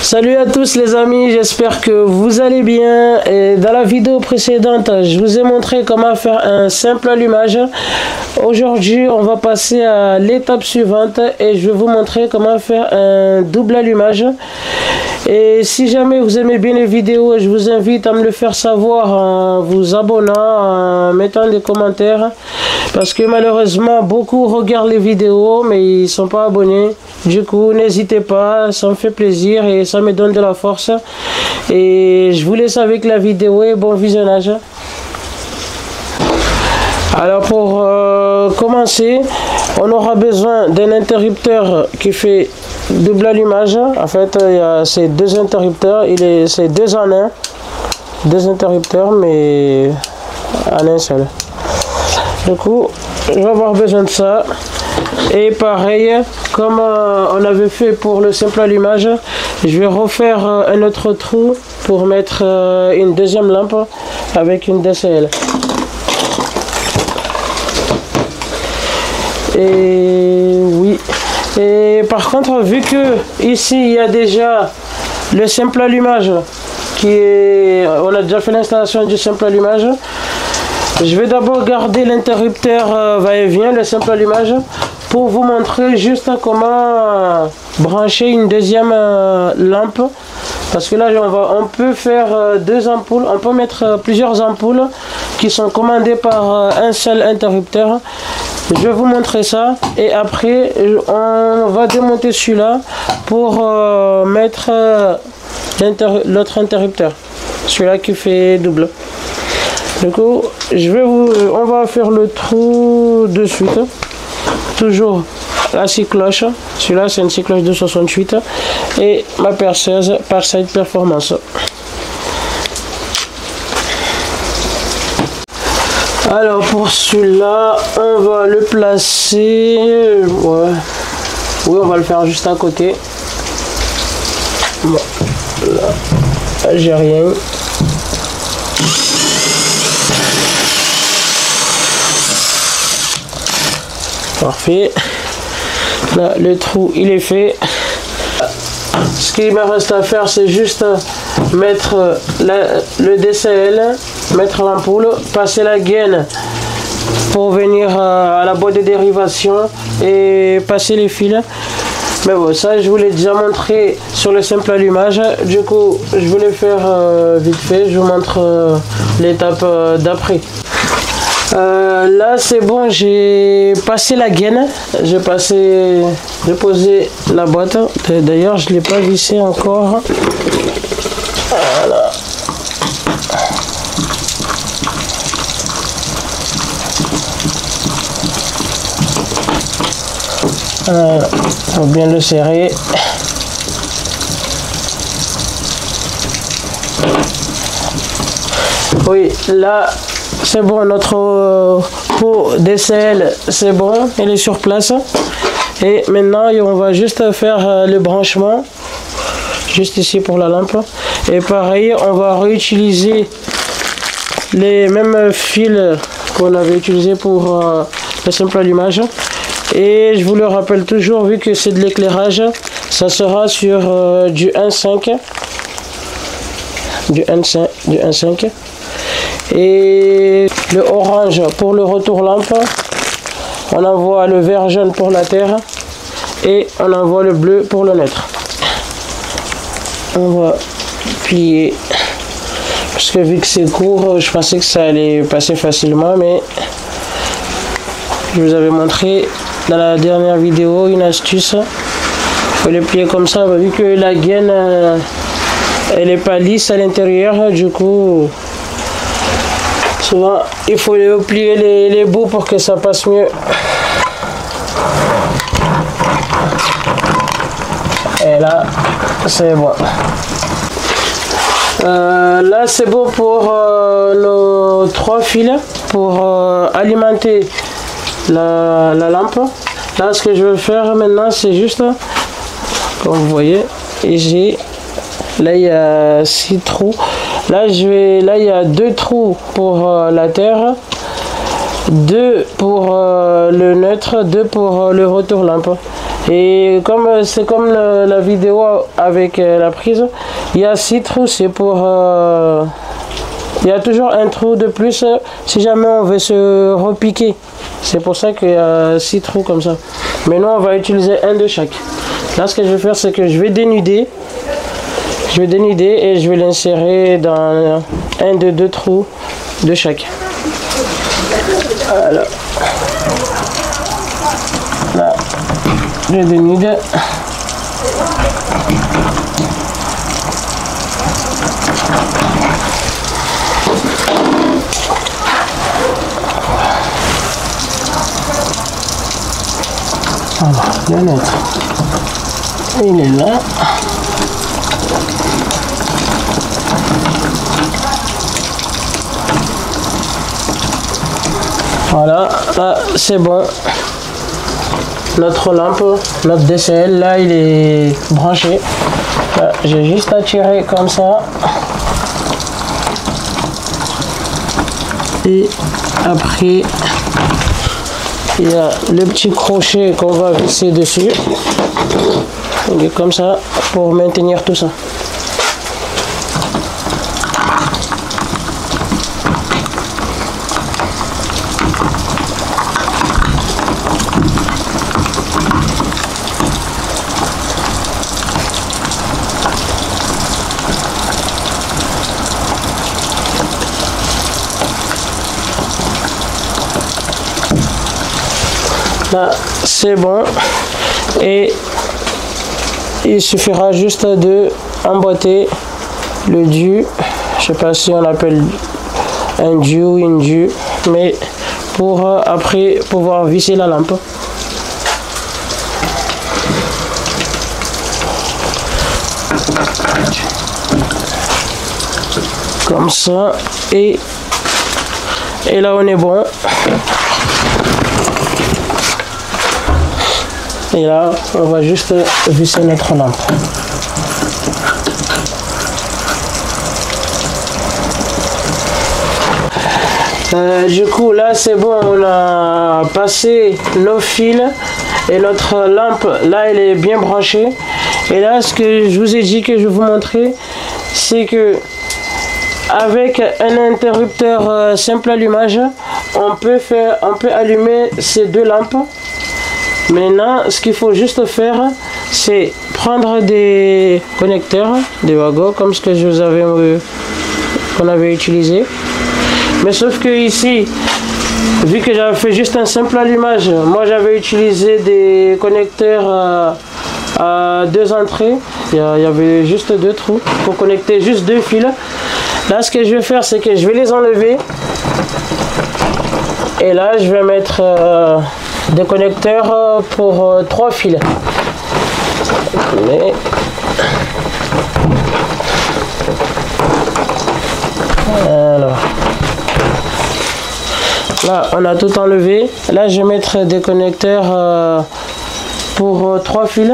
Salut à tous les amis, j'espère que vous allez bien. Et dans la vidéo précédente, je vous ai montré comment faire un simple allumage. Aujourd'hui, on va passer à l'étape suivante et je vais vous montrer comment faire un double allumage. Et si jamais vous aimez bien les vidéos, je vous invite à me le faire savoir en vous abonnant, en mettant des commentaires. Parce que malheureusement, beaucoup regardent les vidéos, mais ils ne sont pas abonnés. Du coup, n'hésitez pas, ça me fait plaisir et ça me donne de la force. Et je vous laisse avec la vidéo et bon visionnage. Alors pour commencer, on aura besoin d'un interrupteur qui fait double allumage. En fait, il y a ces deux interrupteurs, c'est deux en un. Deux interrupteurs, mais en un seul. Du coup, je vais avoir besoin de ça. Et pareil, comme on avait fait pour le simple allumage, je vais refaire un autre trou pour mettre une deuxième lampe avec une DCL. Et oui. Et par contre, vu que ici il y a déjà le simple allumage on a déjà fait l'installation du simple allumage. Je vais d'abord garder l'interrupteur va-et-vient, le simple allumage, pour vous montrer juste comment brancher une deuxième lampe. Parce que là, on peut faire deux ampoules, on peut mettre plusieurs ampoules qui sont commandées par un seul interrupteur. Je vais vous montrer ça et après, on va démonter celui-là pour mettre l'autre interrupteur, celui-là qui fait double. Du coup, on va faire le trou de suite. Toujours la scie cloche. Celui-là, c'est une scie cloche de 68 et ma perceuse Parside Performance. Alors pour celui-là, on va le placer. Ouais. Oui, on va le faire juste à côté. Bon, là, j'ai rien. Parfait. Là, le trou, il est fait. Ce qu'il me reste à faire, c'est juste mettre le DCL, mettre l'ampoule, passer la gaine pour venir à la boîte de dérivation et passer les fils. Mais bon, ça, je vous l'ai déjà montré sur le simple allumage. Du coup, je voulais faire vite fait. Je vous montre l'étape d'après. Là c'est bon, j'ai passé la gaine, j'ai posé la boîte. D'ailleurs je ne l'ai pas vissé encore. Voilà. Faut bien le serrer. Oui, là c'est bon, notre pot DCL c'est bon, elle est sur place. Et maintenant on va juste faire le branchement juste ici pour la lampe. Et pareil, on va réutiliser les mêmes fils qu'on avait utilisé pour le simple allumage. Et je vous le rappelle toujours, vu que c'est de l'éclairage, ça sera sur du 1.5. Du 1.5. Et le orange pour le retour lampe, on envoie le vert jaune pour la terre et on envoie le bleu pour le neutre. On va plier parce que vu que c'est court, je pensais que ça allait passer facilement, mais je vous avais montré dans la dernière vidéo une astuce. Il faut le plier comme ça, vu que la gaine elle n'est pas lisse à l'intérieur, du coup souvent, il faut plier les bouts pour que ça passe mieux. Et là, c'est bon. Là, c'est bon pour nos 3 fils pour alimenter la lampe. Là, ce que je vais faire maintenant, c'est juste, comme vous voyez, ici, là, il y a 6 trous. Là, il y a 2 trous pour la terre, 2 pour le neutre, 2 pour le retour lampe. Et comme c'est comme la vidéo avec la prise, il y a 6 trous, c'est pour... il y a toujours un trou de plus si jamais on veut se repiquer. C'est pour ça qu'il y a 6 trous comme ça. Mais nous, on va utiliser un de chaque. Là, ce que je vais faire, c'est que je vais dénuder. Je vais dénuder et je vais l'insérer dans un de 2 trous de chaque. Voilà. Là, je dénude. Voilà, le nôtre. Il est là. Voilà, là c'est bon. Notre lampe, notre DCL, là il est branché. J'ai juste à tirer comme ça. Et après, il y a le petit crochet qu'on va visser dessus. Il est comme ça pour maintenir tout ça. Là, c'est bon. Et il suffira juste de emboîter le DIU. Je sais pas si on appelle un DIU ou une DIU, mais pour après pouvoir visser la lampe. Comme ça. Et là, on est bon. Et là, on va juste visser notre lampe. Du coup, là, c'est bon, on a passé nos fils et notre lampe, là, elle est bien branchée. Et là, ce que je vous ai dit que je vais vous montrer, c'est que avec un interrupteur simple allumage, on peut allumer ces 2 lampes. Maintenant, ce qu'il faut juste faire, c'est prendre des connecteurs, des wagons, comme ce que je vous avais qu'on avait utilisé. Mais sauf que ici, vu que j'avais fait juste un simple allumage, moi j'avais utilisé des connecteurs à 2 entrées. Il y avait juste 2 trous pour connecter juste 2 fils. Là, ce que je vais faire, c'est que je vais les enlever. Et là, je vais mettre des connecteurs pour 3 fils. Mais... alors. Là, on a tout enlevé. Là, je vais mettre des connecteurs pour 3 fils.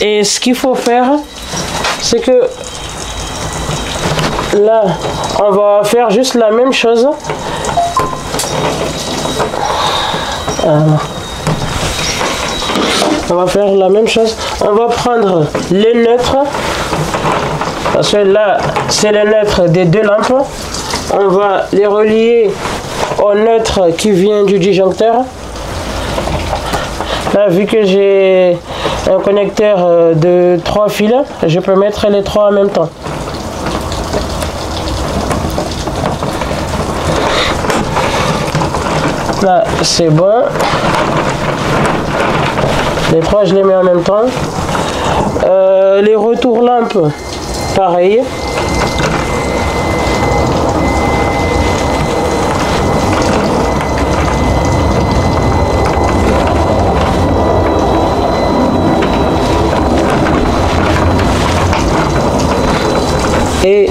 Et ce qu'il faut faire, c'est que là, on va faire juste la même chose. On va faire la même chose. On va prendre les neutres. Parce que là, c'est les neutres des 2 lampes. On va les relier au neutre qui vient du disjoncteur. Là, vu que j'ai un connecteur de 3 fils, je peux mettre les 3 en même temps. Là, c'est bon. Les 3, je les mets en même temps. Les retours lampes, pareil. Et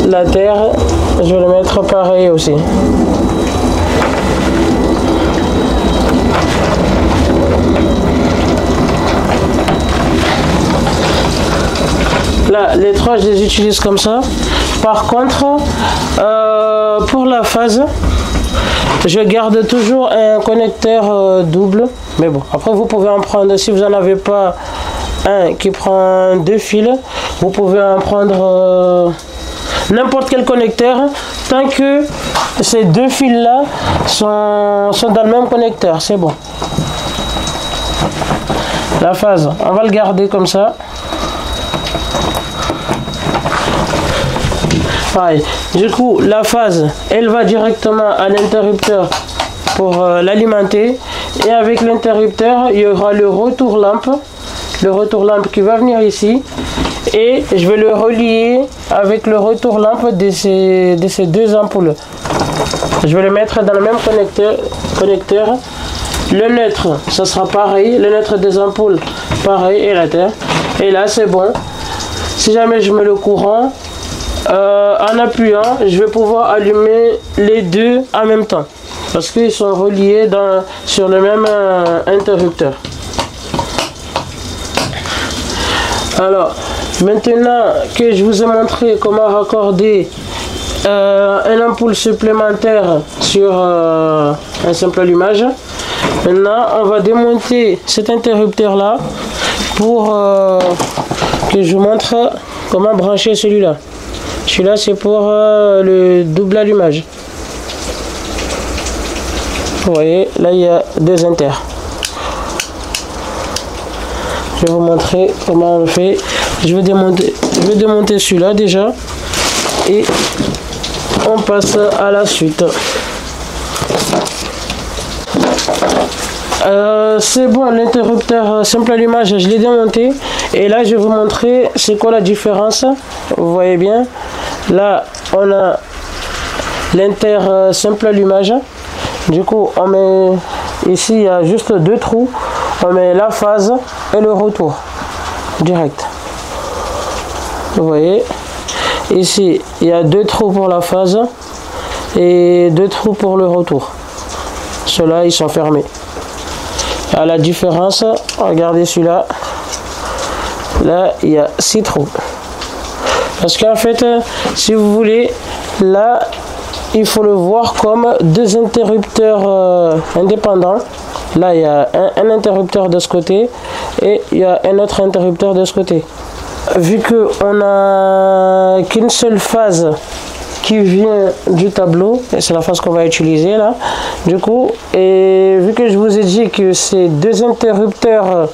la terre, je vais le mettre pareil aussi. Là, les 3, je les utilise comme ça. Par contre, pour la phase, je garde toujours un connecteur double, mais bon, après vous pouvez en prendre, si vous n'en avez pas un qui prend 2 fils, vous pouvez en prendre n'importe quel connecteur, tant que ces 2 fils là sont dans le même connecteur, c'est bon. La phase, on va le garder comme ça. Pareil. Du coup, la phase, elle va directement à l'interrupteur pour l'alimenter. Et avec l'interrupteur, il y aura le retour lampe. Le retour lampe qui va venir ici. Et je vais le relier avec le retour lampe de ces 2 ampoules. Je vais le mettre dans le même connecteur. Le neutre, ça sera pareil. Le neutre des ampoules, pareil. Et la terre. Et là, c'est bon. Si jamais je mets le courant, en appuyant, je vais pouvoir allumer les 2 en même temps. Parce qu'ils sont reliés sur le même interrupteur. Alors, maintenant que je vous ai montré comment raccorder une ampoule supplémentaire sur un simple allumage, maintenant on va démonter cet interrupteur là pour que je vous montre comment brancher celui-là. Celui-là c'est pour le double allumage. Vous voyez, là il y a 2 inters. Je vais vous montrer comment on le fait. Je vais démonter celui-là déjà. Et on passe à la suite. C'est bon, l'interrupteur simple allumage, je l'ai démonté. Et là, je vais vous montrer c'est quoi la différence. Vous voyez bien. Là, on a l'inter simple allumage. Du coup, on met ici, il y a juste 2 trous. On met la phase et le retour direct. Vous voyez, ici il y a 2 trous pour la phase et 2 trous pour le retour. Ceux-là ils sont fermés. À la différence, regardez celui-là. Là il y a 6 trous. Parce qu'en fait, si vous voulez, là il faut le voir comme 2 interrupteurs indépendants. Là, il y a un interrupteur de ce côté et il y a un autre interrupteur de ce côté. Vu qu'on n'a qu'une seule phase qui vient du tableau, et c'est la phase qu'on va utiliser là, du coup, et vu que je vous ai dit que c'est 2 interrupteurs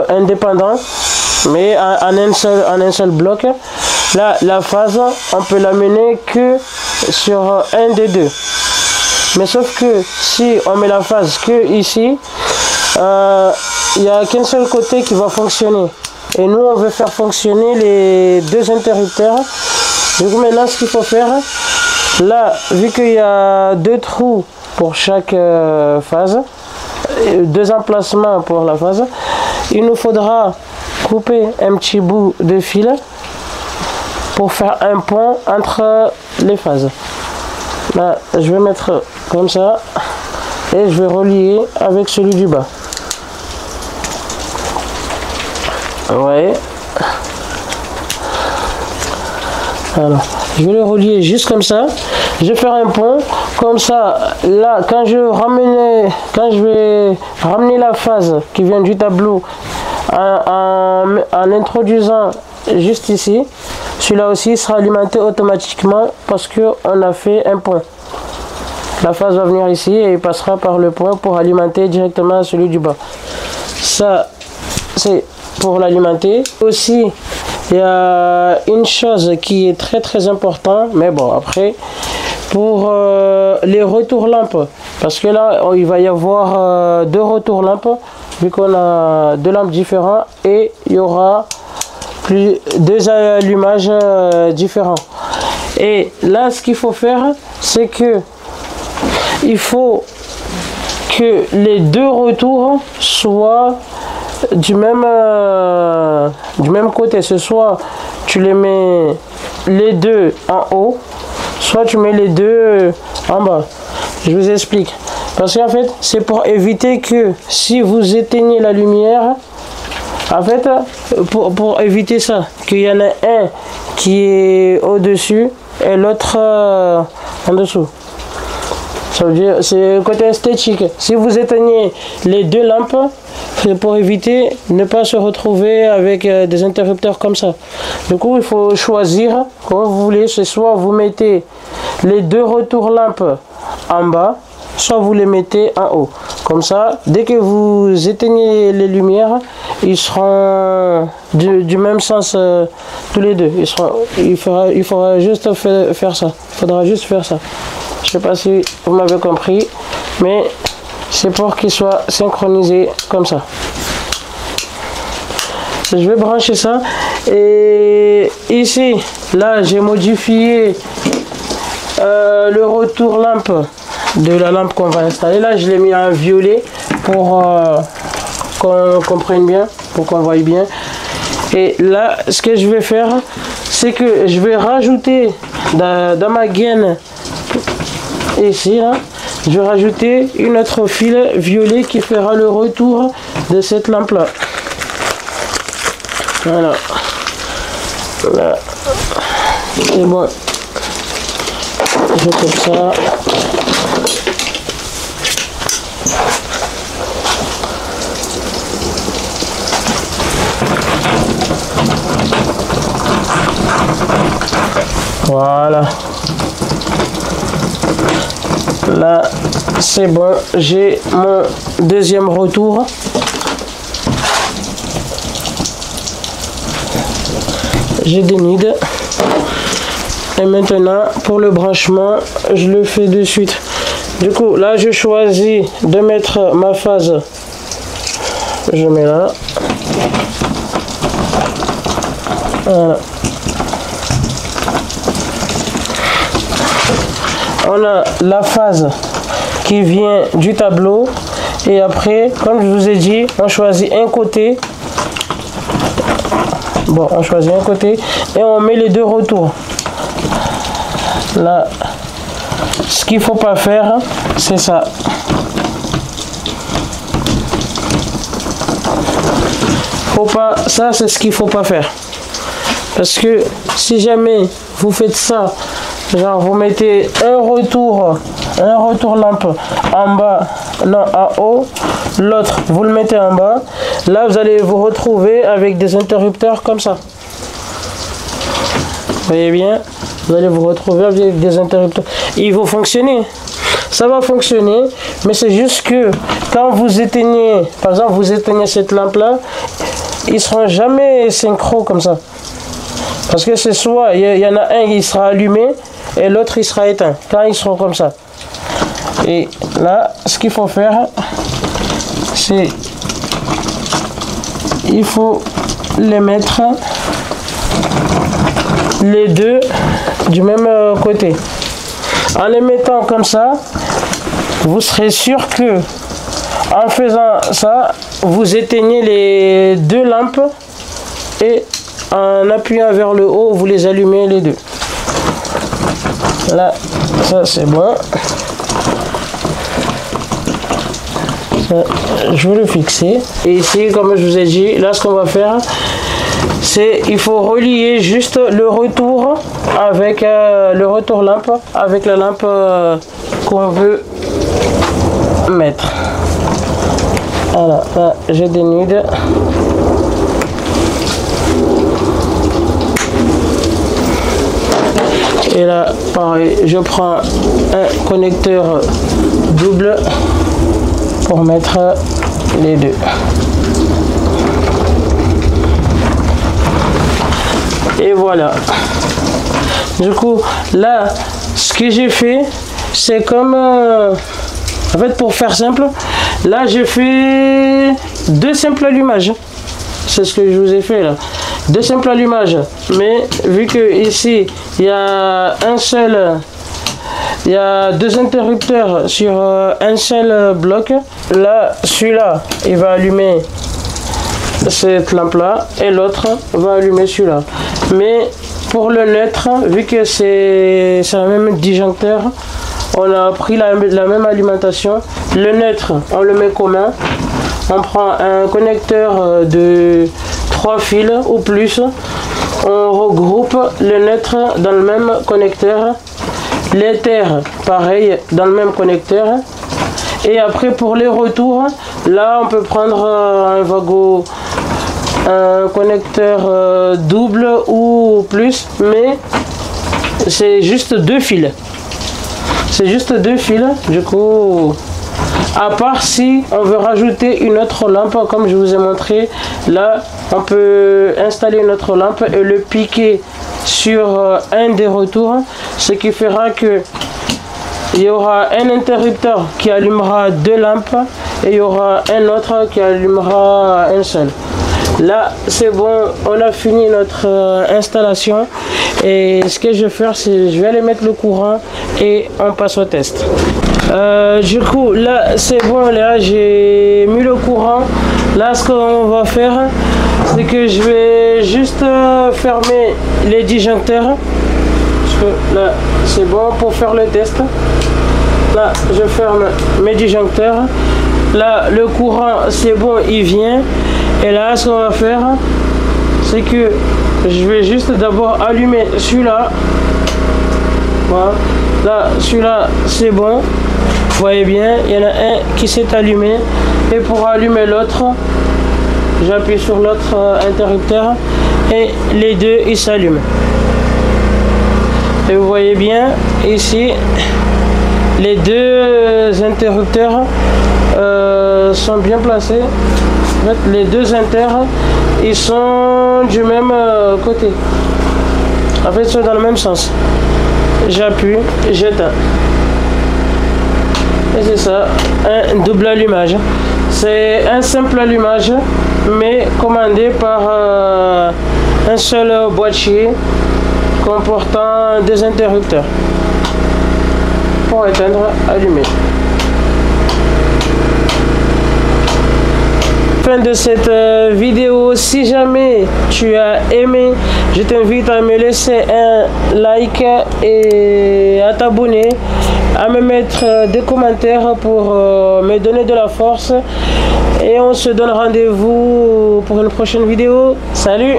indépendants, mais en un seul bloc, là, la phase, on peut la mener que sur un des 2. Mais sauf que si on met la phase que ici, il n'y a qu'un seul côté qui va fonctionner. Et nous, on veut faire fonctionner les 2 interrupteurs. Du coup, maintenant, ce qu'il faut faire, là, vu qu'il y a 2 trous pour chaque phase, 2 emplacements pour la phase, il nous faudra couper un petit bout de fil pour faire un pont entre les phases. Là, je vais mettre comme ça et je vais relier avec celui du bas. Vous voyez? Alors, je vais le relier juste comme ça. Je vais faire un pont comme ça. Là, quand je vais ramener la phase qui vient du tableau en introduisant juste ici, celui-là aussi sera alimenté automatiquement parce qu'on a fait un pont. La phase va venir ici et il passera par le pont pour alimenter directement celui du bas. Ça, c'est pour l'alimenter. Aussi, il y a une chose qui est très importante, mais bon, après, pour les retours lampes, parce que là, il va y avoir 2 retours lampes, vu qu'on a 2 lampes différentes et il y aura 2 allumages différents. Et là, ce qu'il faut faire, c'est que il faut que les 2 retours soient du même côté. Ce soit tu les mets les 2 en haut, soit tu mets les 2 en bas. Je vous explique. Parce qu'en fait, c'est pour éviter que si vous éteignez la lumière, en fait, pour éviter ça, qu'il y en a un qui est au-dessus et l'autre en dessous. Ça veut dire, c'est côté esthétique. Si vous éteignez les deux lampes, c'est pour éviter de ne pas se retrouver avec des interrupteurs comme ça. Du coup, il faut choisir comme vous voulez. C'est soit vous mettez les deux retours lampes en bas, soit vous les mettez en haut. Comme ça, dès que vous éteignez les lumières, ils seront du même sens tous les deux. Il faudra juste faire ça. Il faudra juste faire ça. Je sais pas si vous m'avez compris, mais c'est pour qu'ils soient synchronisés comme ça. Je vais brancher ça. Et ici, là, j'ai modifié le retour lampe de la lampe qu'on va installer. Là, je l'ai mis en violet pour qu'on comprenne bien, pour qu'on voie bien. Et là, ce que je vais faire, c'est que je vais rajouter dans ma gaine ici, là, je vais rajouter une autre fil violet qui fera le retour de cette lampe là. Voilà. Là. Et bon, je coupe ça. Voilà. Là, c'est bon. J'ai mon deuxième retour. Je dénide. Et maintenant, pour le branchement, je le fais de suite. Du coup, là, je choisis de mettre ma phase. Je mets là. Voilà. On a la phase qui vient du tableau et après, comme je vous ai dit, on choisit un côté. Bon, on choisit un côté et on met les deux retours. Là, ce qu'il faut pas faire, c'est ça. Faut pas, ça c'est ce qu'il faut pas faire. Parce que si jamais vous faites ça, genre vous mettez un retour lampe en bas, non en haut, l'autre vous le mettez en bas, là vous allez vous retrouver avec des interrupteurs comme ça. Vous voyez bien, vous allez vous retrouver avec des interrupteurs. Ils vont fonctionner, ça va fonctionner, mais c'est juste que quand vous éteignez, par exemple vous éteignez cette lampe là, ils seront jamais synchro comme ça. Parce que c'est soit, il y en a un qui sera allumé et l'autre il sera éteint. Quand ils seront comme ça. Et là, ce qu'il faut faire, c'est il faut les mettre les deux du même côté. En les mettant comme ça, vous serez sûr que en faisant ça, vous éteignez les deux lampes et en appuyant vers le haut, vous les allumez les deux. Là, ça c'est bon. Ça, je vais le fixer. Et ici, comme je vous ai dit, là ce qu'on va faire, c'est il faut relier juste le retour avec le retour lampe avec la lampe qu'on veut mettre. Voilà, là, je dénude. Et là, pareil, je prends un connecteur double pour mettre les deux. Et voilà. Du coup, là, ce que j'ai fait, c'est comme... en fait, pour faire simple, là, j'ai fait 2 simples allumages. C'est ce que je vous ai fait là. 2 simples allumages. Mais vu que ici, il y a il y a 2 interrupteurs sur un seul bloc. Là, celui-là, il va allumer cette lampe-là et l'autre va allumer celui-là. Mais pour le neutre, vu que c'est un même disjoncteur, on a pris la même alimentation. Le neutre, on le met commun. On prend un connecteur de 3 fils ou plus. On regroupe le neutre dans le même connecteur. Les terres, pareil, dans le même connecteur. Et après, pour les retours, là, on peut prendre un Wago, un connecteur double ou plus, mais c'est juste 2 fils. C'est juste 2 fils, du coup, à part si on veut rajouter une autre lampe, comme je vous ai montré, là, on peut installer une autre lampe et le piquer sur un des retours, ce qui fera que il y aura un interrupteur qui allumera 2 lampes et il y aura un autre qui allumera un seul. Là, c'est bon, on a fini notre installation et ce que je vais faire, c'est je vais aller mettre le courant et on passe au test. Du coup, là, c'est bon, là, j'ai mis le courant. Là, ce qu'on va faire, c'est que je vais juste fermer les disjoncteurs. Parce que là, c'est bon pour faire le test. Là, je ferme mes disjoncteurs. Là, le courant, c'est bon, il vient. Et là, ce qu'on va faire, c'est que je vais juste d'abord allumer celui-là. Voilà. Là, celui-là, c'est bon. Vous voyez bien, il y en a un qui s'est allumé. Et pour allumer l'autre, j'appuie sur l'autre interrupteur. Et les deux, ils s'allument. Et vous voyez bien, ici, les deux interrupteurs sont bien placés. En fait, les deux inters, ils sont du même côté. En fait, ils sont dans le même sens. J'appuie, j'éteins. Et c'est ça, un double allumage. C'est un simple allumage, mais commandé par un seul boîtier comportant 2 interrupteurs. Pour éteindre, allumer. Fin de cette vidéo. Si jamais tu as aimé, je t'invite à me laisser un like et à t'abonner, à me mettre des commentaires pour me donner de la force, et on se donne rendez-vous pour une prochaine vidéo. Salut!